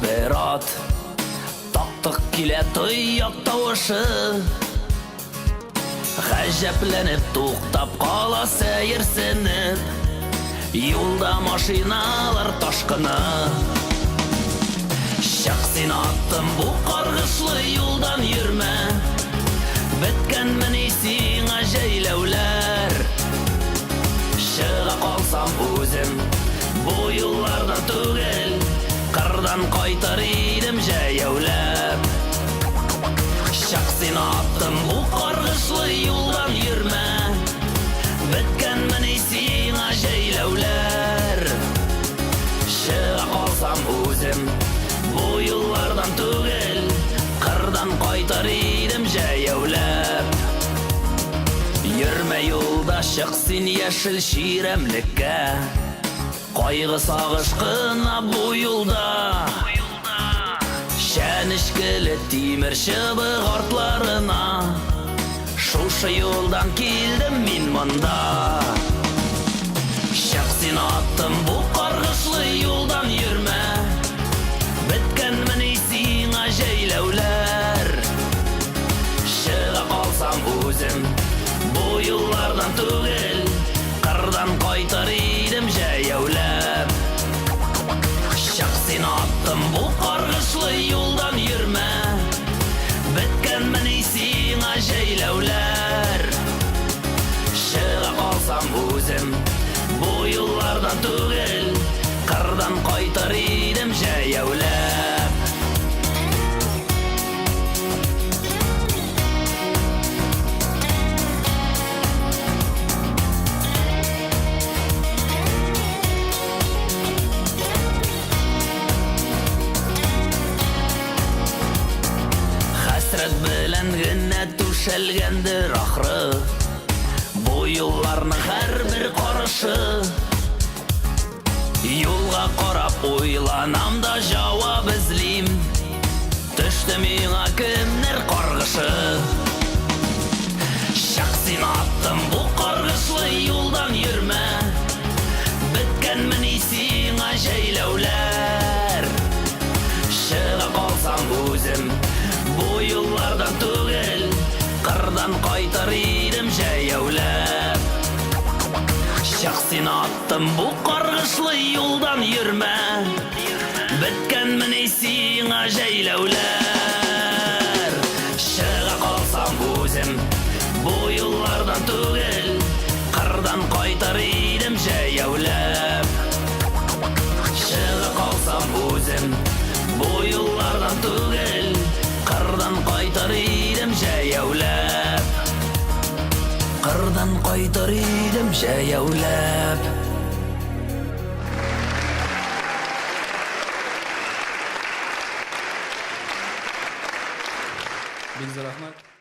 bir at, taqtıq kile tuyyak tavuşı. Ғәжәпләнеп туқтап қала сәйірсініп, юлда машиналар ташқыны. Шақ сен аттым бұ қарғышлы юлдан жүрмә, біткен міне сиңа жәйләуләр. Шыға қалсам өзім бұ юллардан түгел, қырдан қайтар едім жәйәуләп. Шақ сен аттым бұ қарғышлы юлдан жүрмә, біткен міне сиңа жәйләуләр. Шыға қалсам өзім бұ юллардан түгел, қырдан қайтар едім жәйәуләп. Жүрмә юлда шық сен ешіл ширемлікке, қайғы сағышқына бұ юлда. Шәнішкілі тимір шыбық артларына, шушы юлдан келдім мен мұнда. Шақ сен аттым бұ қарғышлы юлдан жүрмә, біткен міне сиңа жәйләуләр. Шыға қалсам өзім бұ юллардан түгел, қырдан қайтар едім жәйәуләп. Шақ сен аттым бұ қарғышлы юлдан жүрмә, біткен міне сиңа жәйләуләр. Шыға қалсам өзім бұ юллардан түгел, қырдан қайтар едім жәйәуләп. Хәсрәт белән генә түшәлгәндер ахры, бу юлларның һәрбер карышы. Юлга карап уйланам да җавап эзлим, төште миңа кемнер каргышы. Шақ сен аттым бу каргышлы юлдан йөрмә, беткән мени сиңа җәйләуләр. Шыға қалсам үзем бу юллардан түгел, қырдан қайтар едім жәйәуләп. Шақ сен аттым бу қарғышлы юлдан йөрмә, біткән міне сиңа жәйләуләр. Шыға қалсам өзім бу юллардан түгел, қырдан қайтар едім жәйәуләп. Шыға қалсам өзім бу юллардан түгел, қырдан қайтар едім жәйәуләп. Қырдан қайтар едім жәйәуләп. Бекзат рахмат.